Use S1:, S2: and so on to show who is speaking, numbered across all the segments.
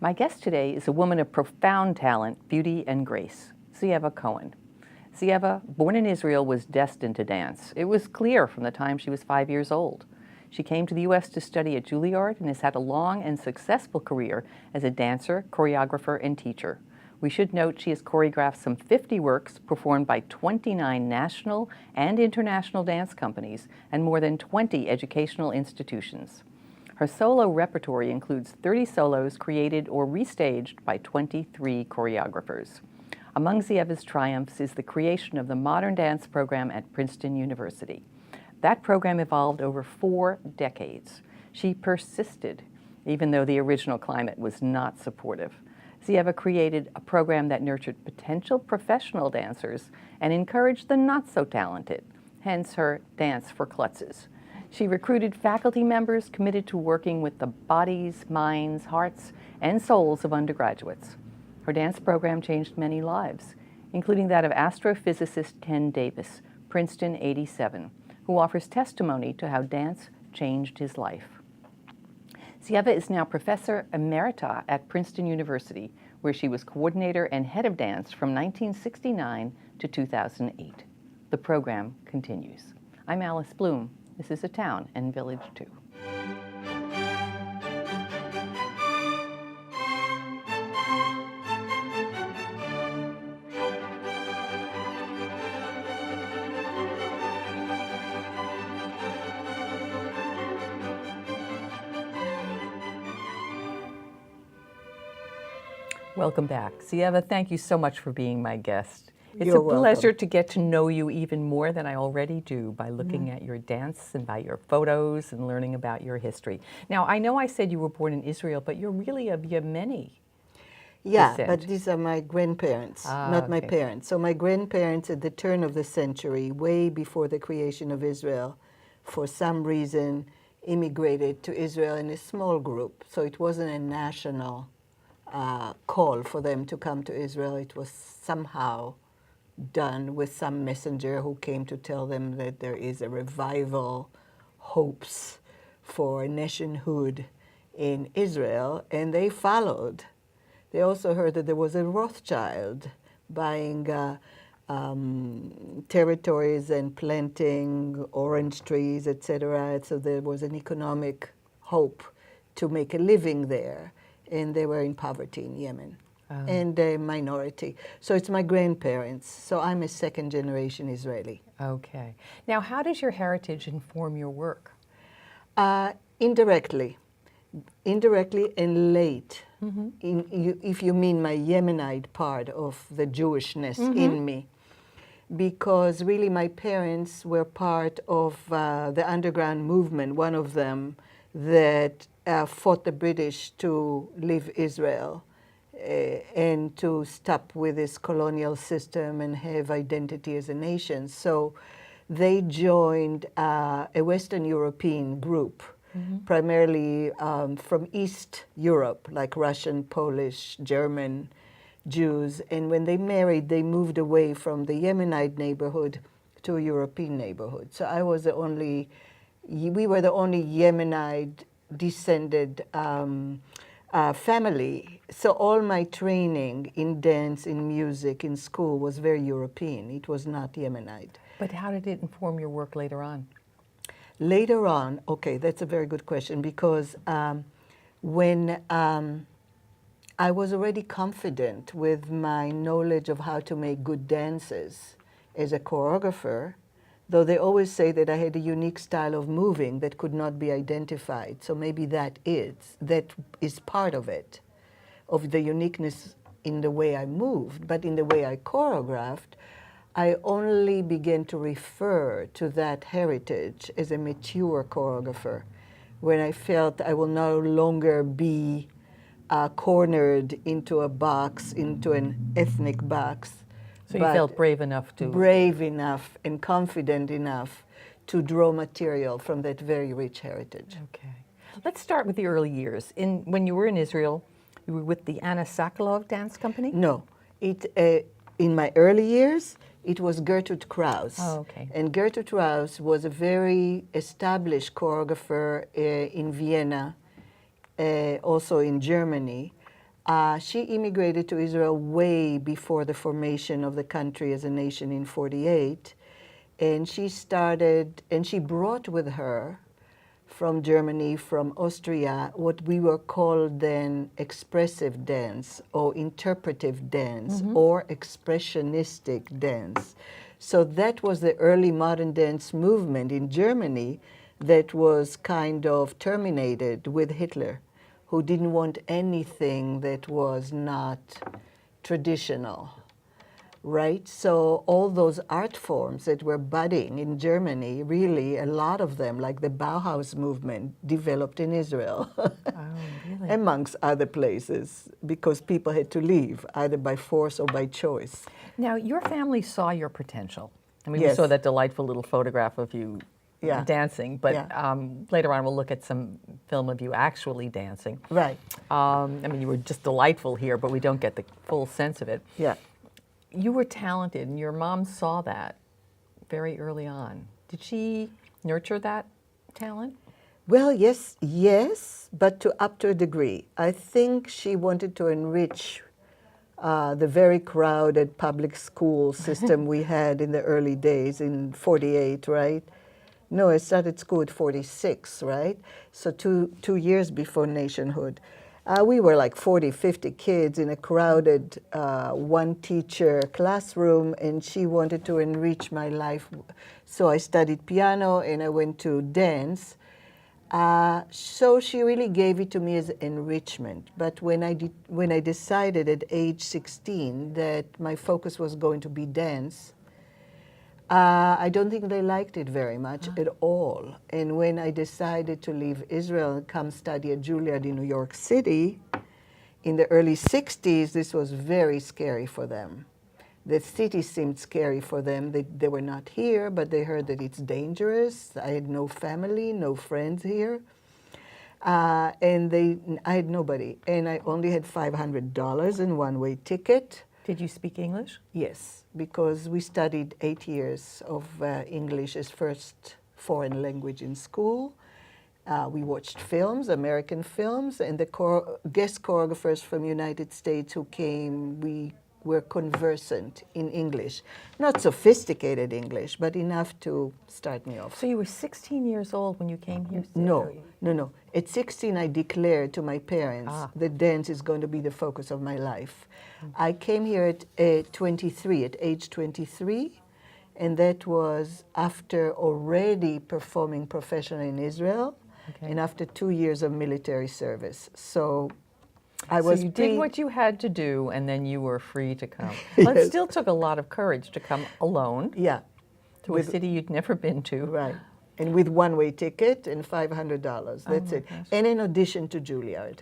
S1: My guest today is a woman of profound talent, beauty, and grace, Ze'eva Cohen. Ze'eva, born in Israel, was destined to dance. It was clear from the time she was 5 years old. She came to the U.S. to study at Juilliard and has had a long and successful career as a dancer, choreographer, and teacher. We should note she has choreographed some 50 works performed by 29 national and international dance companies and more than 20 educational institutions. Her solo repertory includes 30 solos created or restaged by 23 choreographers. Among Ze'eva's triumphs is the creation of the modern dance program at Princeton University. That program evolved over 4 decades. She persisted, even though the original climate was not supportive. Ze'eva created a program that nurtured potential professional dancers and encouraged the not-so-talented, hence her Dance for Klutzes. She recruited faculty members committed to working with the bodies, minds, hearts, and souls of undergraduates. Her dance program changed many lives, including that of astrophysicist Ken Davis, Princeton '87, who offers testimony to how dance changed his life. Ze'eva is now Professor Emerita at Princeton University, where she was coordinator and head of dance from 1969 to 2008. The program continues. I'm Alice Bloom. This is A Town and Village 2. Welcome back. Ze'eva, thank you so much for being my guest. It's
S2: You're
S1: a pleasure
S2: welcome.
S1: to get to know you even more than I already do by looking at your dance and by your photos and learning about your history. Now, I know I said you were born in Israel, but you're really of Yemeni
S2: Yeah,
S1: descent.
S2: but these are my grandparents, not my
S1: okay.
S2: parents. So my grandparents at the turn of the century, way before the creation of Israel, for some reason immigrated to Israel in a small group. So it wasn't a national call for them to come to Israel. It was somehow done with some messenger who came to tell them that there is a revival, hopes for nationhood in Israel, and they followed. They also heard that there was a Rothschild buying territories and planting orange trees, etc. So there was an economic hope to make a living there, and they were in poverty in Yemen. And a minority. So it's my grandparents. So I'm a second-generation Israeli.
S1: Okay. Now, how does your heritage inform your work?
S2: Indirectly and late. If you mean my Yemenite part of the Jewishness in me. Because really my parents were part of the underground movement, one of them that fought the British to leave Israel. And to stop with this colonial system and have identity as a nation. So they joined a Western European group, primarily from East Europe, like Russian, Polish, German Jews. And when they married, they moved away from the Yemenite neighborhood to a European neighborhood. So we were the only Yemenite descended family. So all my training in dance, in music, in school was very European. It was not Yemenite.
S1: But how did it inform your work later on?
S2: Later on, okay, that's a very good question, because when I was already confident with my knowledge of how to make good dances as a choreographer, though they always say that I had a unique style of moving that could not be identified. So maybe that is part of it, of the uniqueness in the way I moved. But in the way I choreographed, I only began to refer to that heritage as a mature choreographer, when I felt I will no longer be cornered into a box, into an ethnic box.
S1: So you felt brave enough to...
S2: Brave enough and confident enough to draw material from that very rich heritage.
S1: Okay. Let's start with the early years. When you were in Israel, you were with the Anna Sokolow Dance Company?
S2: No. In my early years, it was Gertrude Krauss.
S1: Oh, okay.
S2: And Gertrude Krauss was a very established choreographer in Vienna, also in Germany. She immigrated to Israel way before the formation of the country as a nation in 48. And she brought with her from Germany, from Austria, what we were called then expressive dance or interpretive dance or expressionistic dance. So that was the early modern dance movement in Germany that was kind of terminated with Hitler, who didn't want anything that was not traditional. Right? So all those art forms that were budding in Germany, really a lot of them, like the Bauhaus movement, developed in Israel,
S1: really?
S2: amongst other places, because people had to leave, either by force or by choice.
S1: Now, your family saw your potential. I mean, we
S2: Yes.
S1: saw that delightful little photograph of you
S2: Yeah.
S1: dancing, but
S2: Yeah.
S1: Later on we'll look at some film of you actually dancing.
S2: Right.
S1: I mean, you were just delightful here, but we don't get the full sense of it.
S2: Yeah.
S1: You were talented, and your mom saw that very early on. Did she nurture that talent?
S2: Well, yes, but up to a degree. I think she wanted to enrich the very crowded public school system we had in the early days in 48, right? No, I started school at 46, right? So two years before nationhood. We were like 40, 50 kids in a crowded one-teacher classroom, and she wanted to enrich my life. So I studied piano and I went to dance. So she really gave it to me as enrichment. But when I decided at age 16 that my focus was going to be dance, I don't think they liked it very much at all. And when I decided to leave Israel and come study at Juilliard in New York City, in the early 60s, this was very scary for them. The city seemed scary for them. They were not here, but they heard that it's dangerous. I had no family, no friends here. And I had nobody. And I only had $500 and one-way ticket.
S1: Did you speak English?
S2: Yes, because we studied 8 years of English as first foreign language in school. We watched films, American films, and the guest choreographers from United States who came, we were conversant in English. Not sophisticated English, but enough to start me off.
S1: So you were 16 years old when you came here?
S2: No. At 16, I declared to my parents that dance is going to be the focus of my life. I came here at age 23, and that was after already performing professionally in Israel, and after 2 years of military service. So you did what you had to do, and then you were free to come. Well, it still took a lot of courage to come alone to a city you'd never been to. Right. And with one-way ticket and $500. That's it.
S1: Gosh.
S2: And an audition to Juilliard.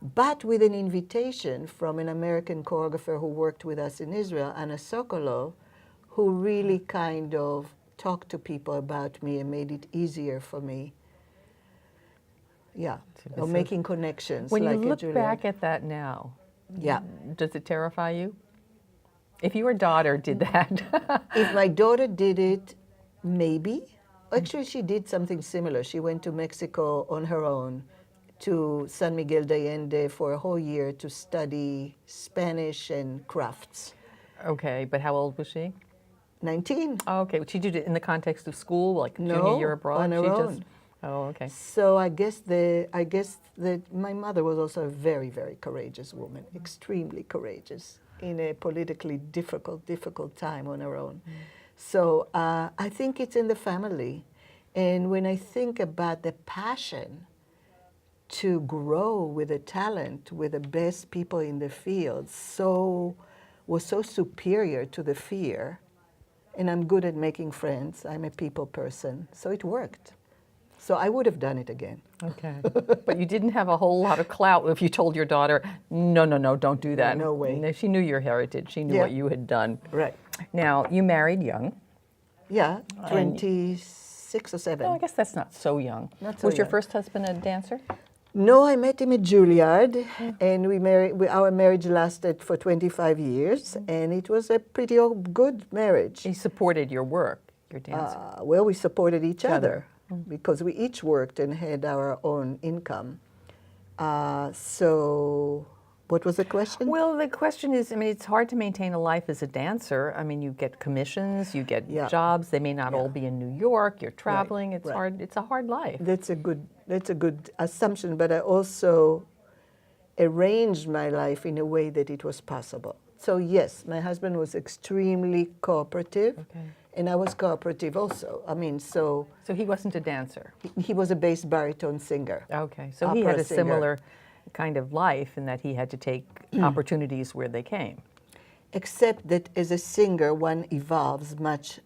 S2: But with an invitation from an American choreographer who worked with us in Israel, Anna Sokolov, who really kind of talked to people about me and made it easier for me. Yeah, or making connections.
S1: When
S2: like
S1: you look
S2: Juilliard.
S1: back at that now, does it terrify you? If your daughter did that.
S2: If my daughter did it, maybe. Actually, she did something similar. She went to Mexico on her own, to San Miguel de Allende for a whole year to study Spanish and crafts.
S1: Okay, but how old was she?
S2: 19.
S1: Oh, okay. She did it in the context of school, like
S2: No,
S1: junior year abroad?
S2: on her own.
S1: Oh, okay.
S2: So I guess that my mother was also a very, very courageous woman, extremely courageous in a politically difficult time on her own. So I think it's in the family. And when I think about the passion to grow with the talent, with the best people in the field, was so superior to the fear. And I'm good at making friends. I'm a people person. So it worked. So I would have done it again.
S1: Okay. But you didn't have a whole lot of clout if you told your daughter, no, don't do that.
S2: No way.
S1: No, she knew your heritage. She knew what you had done.
S2: Right.
S1: Now, you married young.
S2: Yeah, 26 or 7.
S1: No, I guess that's not so young.
S2: Not so
S1: Was your
S2: young.
S1: first husband a dancer?
S2: No, I met him at Juilliard, and our marriage lasted for 25 years, and it was a pretty good marriage.
S1: He supported your work, your dancing.
S2: Well, we supported each
S1: other.
S2: other because we each worked and had our own income. So What was the question?
S1: Well, the question is, I mean, it's hard to maintain a life as a dancer. I mean, you get commissions, you get
S2: Yeah.
S1: jobs. They may not all be in New York. You're traveling. It's
S2: right.
S1: hard. It's a hard life.
S2: That's a good assumption, but I also arranged my life in a way that it was possible. So yes, my husband was extremely cooperative,
S1: Okay.
S2: and I was cooperative also. I mean, so
S1: So he wasn't a dancer.
S2: he was a bass baritone singer.
S1: Okay. So he had
S2: Opera
S1: a
S2: singer.
S1: similar kind of life in that he had to take opportunities where they came.
S2: Except that as a singer, one evolves much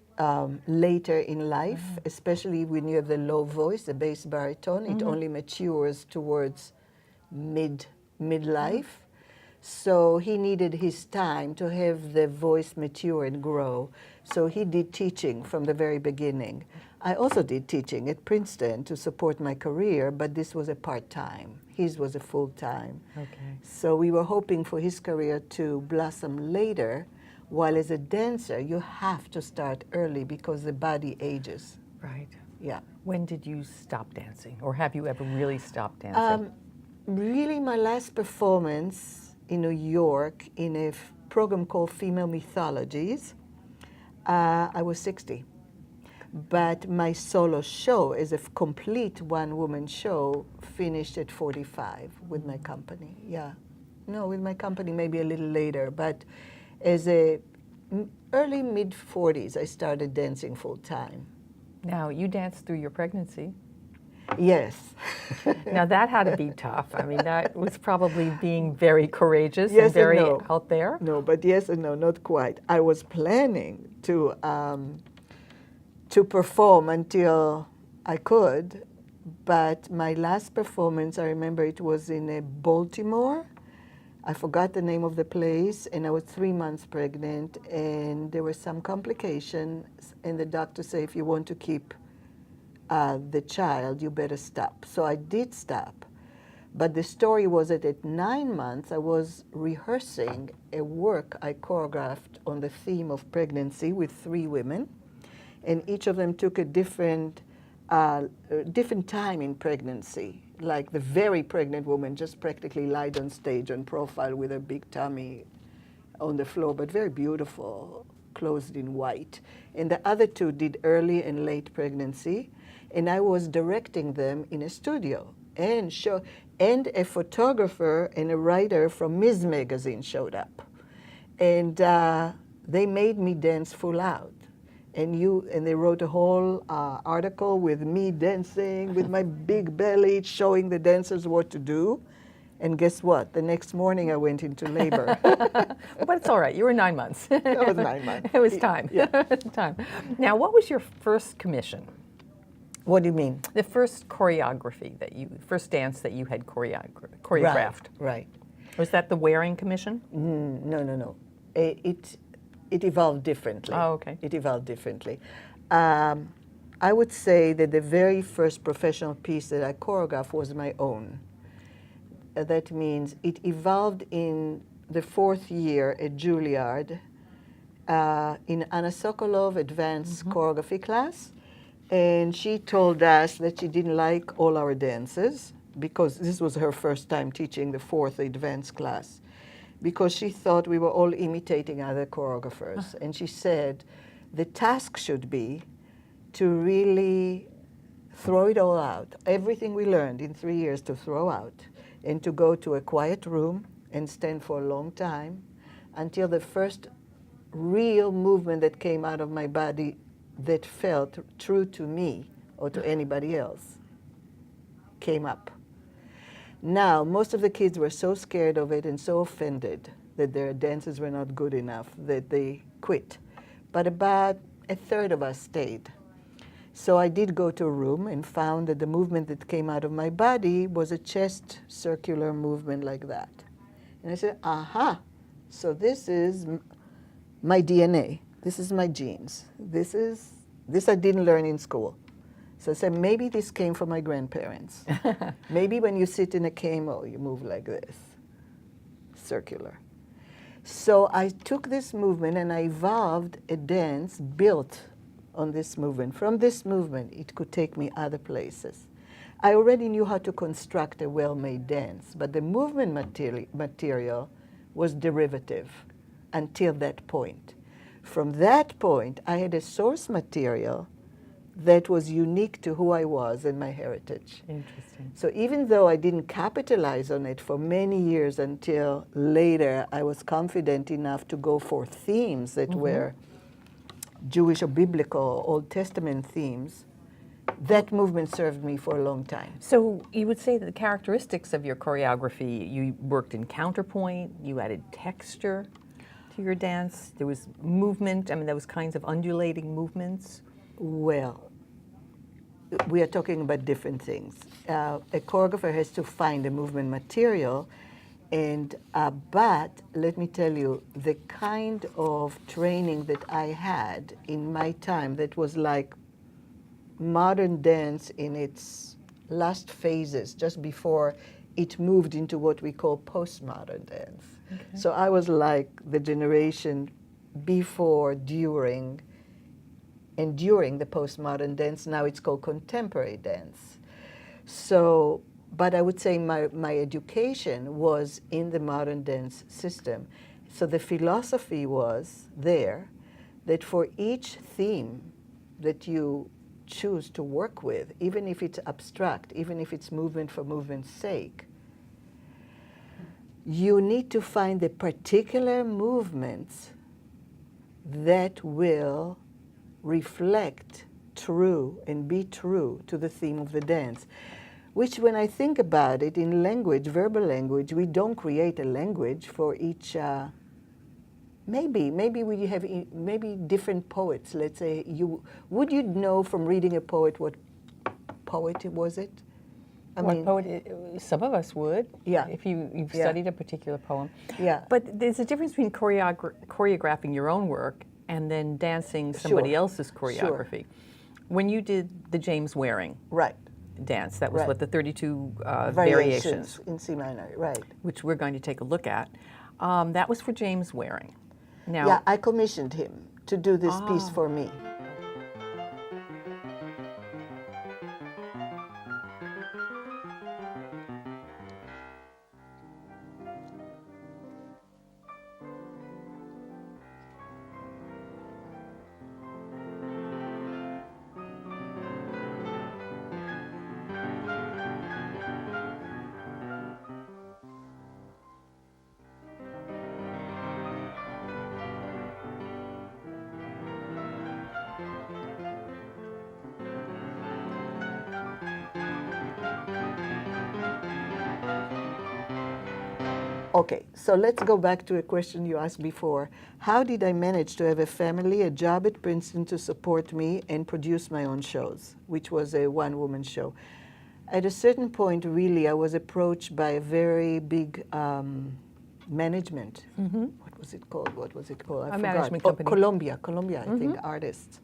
S2: later in life, especially when you have the low voice, the bass baritone. It only matures towards midlife. So he needed his time to have the voice mature and grow. So he did teaching from the very beginning. I also did teaching at Princeton to support my career, but this was a part-time. His was a full-time.
S1: Okay.
S2: So we were hoping for his career to blossom later, while as a dancer, you have to start early because the body ages.
S1: Right.
S2: Yeah.
S1: When did you stop dancing, or have you ever really stopped dancing?
S2: Really, my last performance in New York in a program called Female Mythologies, I was 60. But my solo show as a complete one-woman show finished at 45 with my company. Yeah. No, with my company maybe a little later, but as a early mid-40s, I started dancing full-time.
S1: Now, you danced through your pregnancy.
S2: Yes.
S1: Now, that had to be tough. I mean, that was probably being very courageous
S2: Yes
S1: and very
S2: and no.
S1: out there.
S2: No, but yes and no, not quite. I was planning to perform until I could, but my last performance, I remember it was in Baltimore. I forgot the name of the place, and I was 3 months pregnant, and there were some complications, and the doctor said, if you want to keep the child, you better stop. So I did stop. But the story was that at 9 months, I was rehearsing a work I choreographed on the theme of pregnancy with 3 women, and each of them took a different time in pregnancy. Like the very pregnant woman just practically lied on stage on profile with a big tummy on the floor, but very beautiful, clothed in white. And the other 2 did early and late pregnancy, and I was directing them in a studio. And a photographer and a writer from Ms. Magazine showed up. And they made me dance full out. And they wrote a whole article with me dancing with my big belly, showing the dancers what to do. And guess what? The next morning I went into labor.
S1: But it's all right. You were 9 months.
S2: That was 9 months.
S1: It was time.
S2: Yeah.
S1: Time. Now, what was your first commission?
S2: What do you mean?
S1: The first choreography first dance that you had choreographed.
S2: Right.
S1: Was that the Waring Commission?
S2: No. It evolved differently.
S1: Oh, okay.
S2: It evolved differently. I would say that the very first professional piece that I choreographed was my own. That means it evolved in the 4th year at Juilliard in Anna Sokolov advanced choreography class. And she told us that she didn't like all our dances because this was her first time teaching the 4th advanced class, because she thought we were all imitating other choreographers. And she said the task should be to really throw it all out, everything we learned in 3 years to throw out, and to go to a quiet room and stand for a long time until the first real movement that came out of my body that felt true to me or to anybody else came up. Now, most of the kids were so scared of it and so offended that their dances were not good enough that they quit. But about a third of us stayed. So I did go to a room and found that the movement that came out of my body was a chest circular movement like that. And I said, aha, so this is my DNA. This is my genes. This I didn't learn in school. So I said, maybe this came from my grandparents. Maybe when you sit in a camo, you move like this, circular. So I took this movement and I evolved a dance built on this movement. From this movement, it could take me other places. I already knew how to construct a well-made dance, but the movement material was derivative until that point. From that point, I had a source material that was unique to who I was and my heritage.
S1: Interesting.
S2: So even though I didn't capitalize on it for many years until later, I was confident enough to go for themes that were Jewish or biblical, Old Testament themes. That movement served me for a long time.
S1: So you would say that the characteristics of your choreography, you worked in counterpoint, you added texture to your dance, there was movement, I mean, those kinds of undulating movements.
S2: Well, we are talking about different things. A choreographer has to find a movement material, and but let me tell you, the kind of training that I had in my time that was like modern dance in its last phases, just before it moved into what we call postmodern dance. Okay. So I was like the generation before, during, and during the postmodern dance. Now it's called contemporary dance. So, but I would say my education was in the modern dance system. So the philosophy was there that for each theme that you choose to work with, even if it's abstract, even if it's movement for movement's sake, you need to find the particular movements that will reflect true and be true to the theme of the dance. Which, when I think about it, in language, verbal language, we don't create a language for each. Maybe we have maybe different poets. Let's say would you know from reading a poet what poet was it? I
S1: What
S2: mean,
S1: poet? Some of us would.
S2: Yeah.
S1: If you've
S2: Yeah.
S1: studied a particular poem.
S2: Yeah.
S1: But there's a difference between choreographing your own work and then dancing somebody
S2: Sure.
S1: else's choreography. When you did the James Waring
S2: Right.
S1: dance, that was
S2: Right.
S1: what, the 32 variations,
S2: in C minor, right?
S1: which we're going to take a look at. That was for James Waring. Now,
S2: Yeah, I commissioned him to do this piece for me. Okay, so let's go back to a question you asked before. How did I manage to have a family, a job at Princeton to support me, and produce my own shows, which was a one-woman show? At a certain point, really, I was approached by a very big management. What was it called? I forgot.
S1: management company.
S2: Columbia, I think, artists.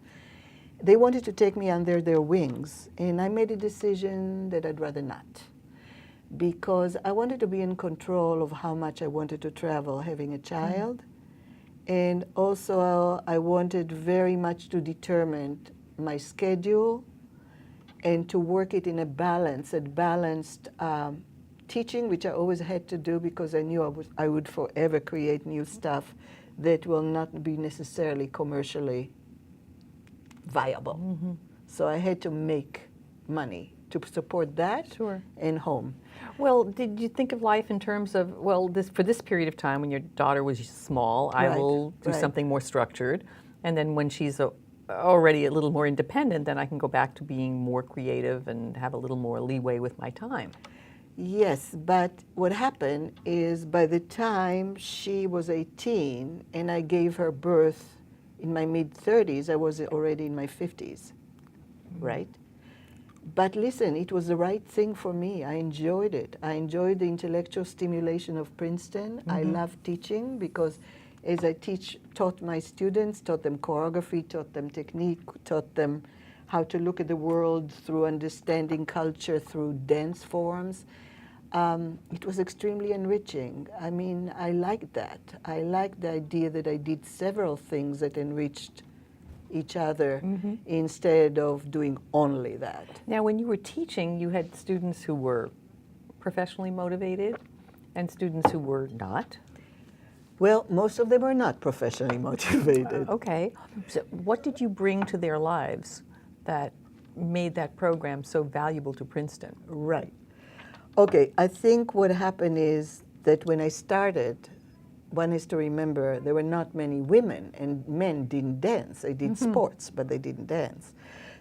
S2: They wanted to take me under their wings, and I made a decision that I'd rather not, because I wanted to be in control of how much I wanted to travel having a child. And also I wanted very much to determine my schedule and to work it in a balanced teaching, which I always had to do because I knew I would forever create new stuff that will not be necessarily commercially viable. So I had to make money to support that and home.
S1: well, did you think of life in terms of, well, for this period of time when your daughter was small, I
S2: Right,
S1: will do
S2: right.
S1: something more structured, and then when she's already a little more independent, then I can go back to being more creative and have a little more leeway with my time.
S2: Yes, but what happened is by the time she was 18 and I gave her birth in my mid-30s, I was already in my 50s, right? But listen, it was the right thing for me. I enjoyed it. I enjoyed the intellectual stimulation of Princeton. I love teaching because as I taught my students, taught them choreography, taught them technique, taught them how to look at the world through understanding culture through dance forms. It was extremely enriching. I mean, I liked that. I liked the idea that I did several things that enriched each other instead of doing only that.
S1: Now, when you were teaching, you had students who were professionally motivated and students who were not.
S2: Well, most of them are not professionally motivated.
S1: Okay. So what did you bring to their lives that made that program so valuable to Princeton?
S2: Right. Okay, I think what happened is that when I started, one is to remember there were not many women, and men didn't dance. They did sports, but they didn't dance.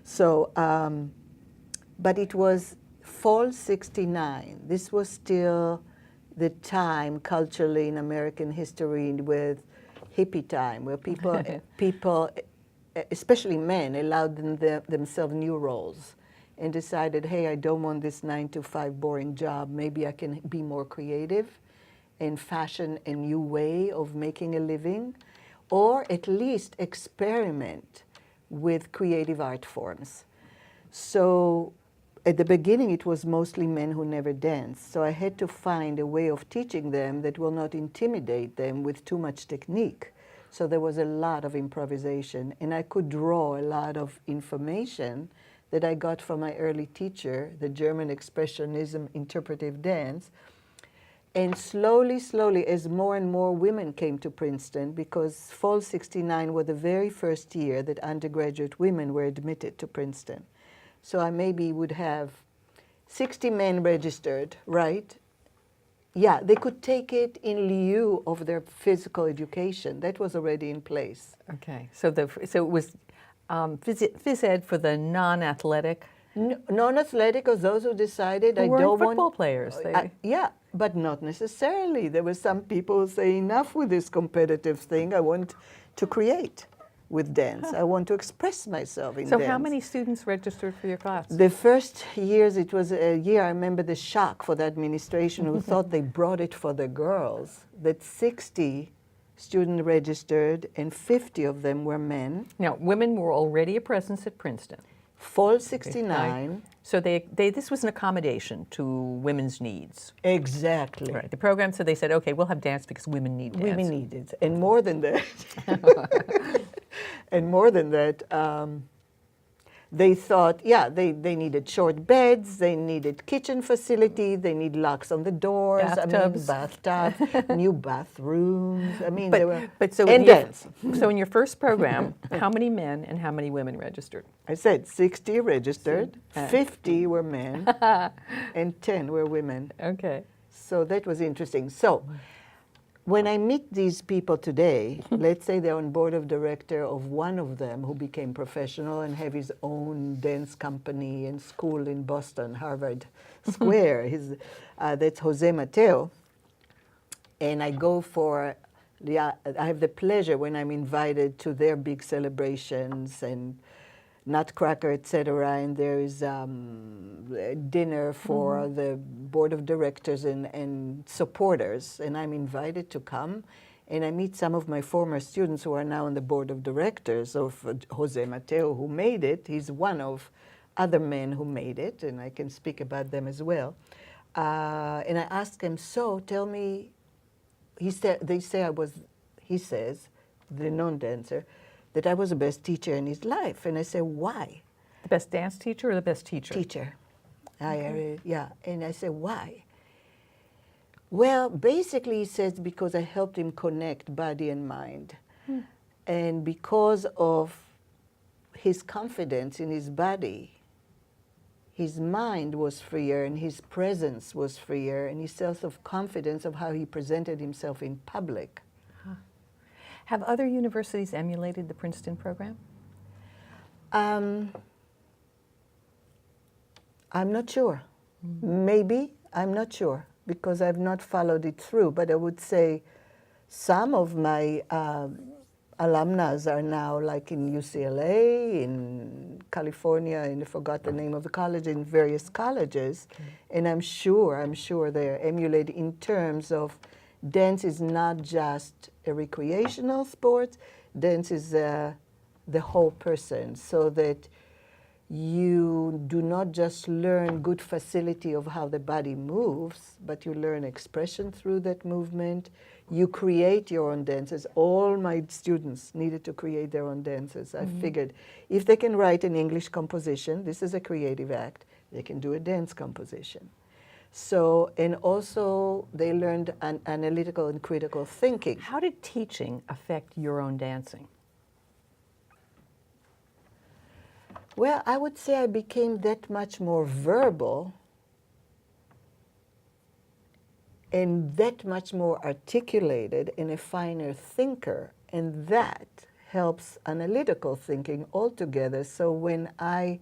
S2: So, but it was fall '69. This was still the time culturally in American history with hippie time, where people, especially men, allowed themselves new roles and decided, hey, I don't want this 9-to-5 boring job. Maybe I can be more creative and fashion a new way of making a living, or at least experiment with creative art forms. So at the beginning, it was mostly men who never danced. So I had to find a way of teaching them that will not intimidate them with too much technique. So there was a lot of improvisation, and I could draw a lot of information that I got from my early teacher, the German expressionism interpretive dance. And slowly, slowly, as more and more women came to Princeton, because fall '69 was the very first year that undergraduate women were admitted to Princeton. So I maybe would have 60 men registered, right? Yeah, they could take it in lieu of their physical education. That was already in place.
S1: Okay. So it was phys ed for the non-athletic?
S2: Non-athletic, or those who decided I don't want
S1: football players.
S2: Yeah, but not necessarily. There were some people who say, enough with this competitive thing. I want to create with dance. I want to express myself in dance.
S1: So how many students registered for your class?
S2: The first years, it was a year, I remember the shock for the administration who thought they brought it for the girls, that 60 students registered and 50 of them were men.
S1: Now, women were already a presence at Princeton.
S2: Fall '69.
S1: So this was an accommodation to women's needs.
S2: Exactly.
S1: Right. The program, so they said, okay, we'll have dance because women need dance.
S2: Women need it. And more than that, they thought, yeah, they needed short beds, they needed kitchen facility, they need locks on the doors, bathtubs, new bathrooms. I mean, dance.
S1: So in your first program, how many men and how many women registered?
S2: I said 60 registered, 50 were men, and 10 were women.
S1: Okay.
S2: So that was interesting. So when I meet these people today, let's say they're on board of director of one of them who became professional and have his own dance company and school in Boston, Harvard Square. That's Jose Mateo. And I go for, I have the pleasure when I'm invited to their big celebrations and Nutcracker, etc., and there is dinner for the board of directors and supporters, and I'm invited to come, and I meet some of my former students who are now on the board of directors of Jose Mateo, who made it. He's one of other men who made it, and I can speak about them as well. And I asked him, so tell me, he says, the non-dancer, that I was the best teacher in his life. And I said, why?
S1: The best dance teacher or the best teacher?
S2: Teacher. Yeah. And I said, why? Well, basically, he says, because I helped him connect body and mind. And because of his confidence in his body, his mind was freer and his presence was freer and his sense of confidence of how he presented himself in public.
S1: Have other universities emulated the Princeton program?
S2: I'm not sure. Maybe, I'm not sure, because I've not followed it through. But I would say some of my alumni are now like in UCLA, in California, and I forgot the name of the college, in various colleges. And I'm sure they're emulated in terms of dance is not just a recreational sport. Dance is the whole person, so that you do not just learn good facility of how the body moves, but you learn expression through that movement. You create your own dances. All my students needed to create their own dances. I figured if they can write an English composition, this is a creative act, they can do a dance composition. So, and also they learned analytical and critical thinking.
S1: How did teaching affect your own dancing?
S2: Well, I would say I became that much more verbal and that much more articulated and a finer thinker, and that helps analytical thinking altogether. So when I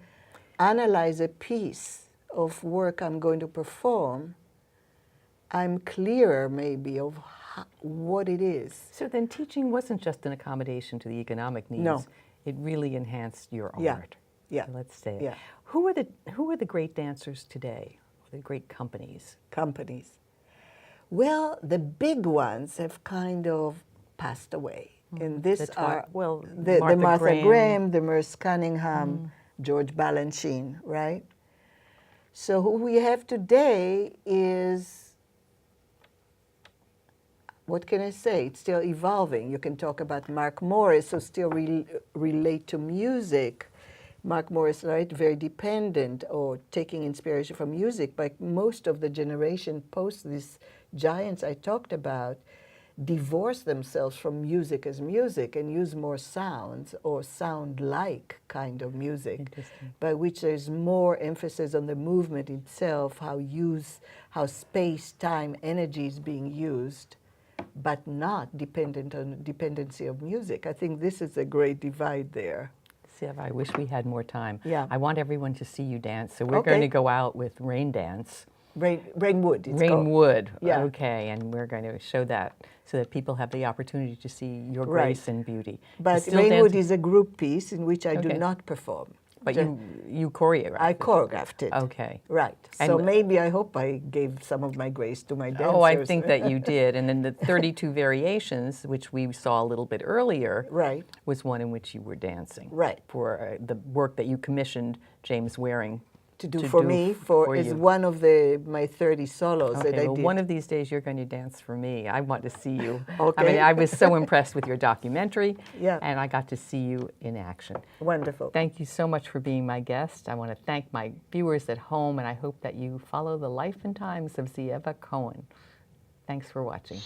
S2: analyze a piece of work I'm going to perform, I'm clearer maybe of what it is.
S1: So then teaching wasn't just an accommodation to the economic needs.
S2: No.
S1: It really enhanced your
S2: Yeah.
S1: art.
S2: Yeah.
S1: So let's say it.
S2: Yeah.
S1: Who are the great dancers today? Or the great companies?
S2: Companies. Well, the big ones have kind of passed away. And this
S1: The
S2: are
S1: Martha
S2: the Martha
S1: Graham.
S2: Graham, the Merce Cunningham, George Balanchine, right? So who we have today is, what can I say? It's still evolving. You can talk about Mark Morris, who still relate to music. Mark Morris, right, very dependent or taking inspiration from music, but most of the generation post these giants I talked about divorce themselves from music as music and use more sounds or sound-like kind of music, by which there's more emphasis on the movement itself, how space, time, energy is being used, but not dependent on dependency of music. I think this is a great divide there.
S1: Ze'eva, I wish we had more time.
S2: Yeah.
S1: I want everyone to see you dance, so we're
S2: Okay.
S1: going to go out with Rain Dance.
S2: Rainwood, it's called.
S1: Rainwood,
S2: Yeah.
S1: okay, and we're going to show that so that people have the opportunity to see your
S2: Right.
S1: grace and beauty.
S2: But
S1: Still
S2: Rainwood
S1: dancing-
S2: is a group piece in which I do
S1: Okay.
S2: not perform.
S1: But
S2: Ju-
S1: you choreographed
S2: I
S1: it.
S2: choreographed it.
S1: Okay.
S2: Right.
S1: And
S2: So maybe I hope I gave some of my grace to my dancers.
S1: Oh, I think that you did. And then the 32 Variations, which we saw a little bit earlier,
S2: Right.
S1: was one in which you were dancing.
S2: Right.
S1: For the work that you commissioned James Waring
S2: To do for me, is
S1: you.
S2: one of my 30 solos
S1: Okay,
S2: that I
S1: well,
S2: did.
S1: one of these days you're going to dance for me. I want to see you. I
S2: Okay.
S1: mean, I was so impressed with your documentary,
S2: Yeah.
S1: and I got to see you in action.
S2: Wonderful.
S1: Thank you so much for being my guest. I want to thank my viewers at home, and I hope that you follow the life and times of Ze'eva Cohen. Thanks for watching.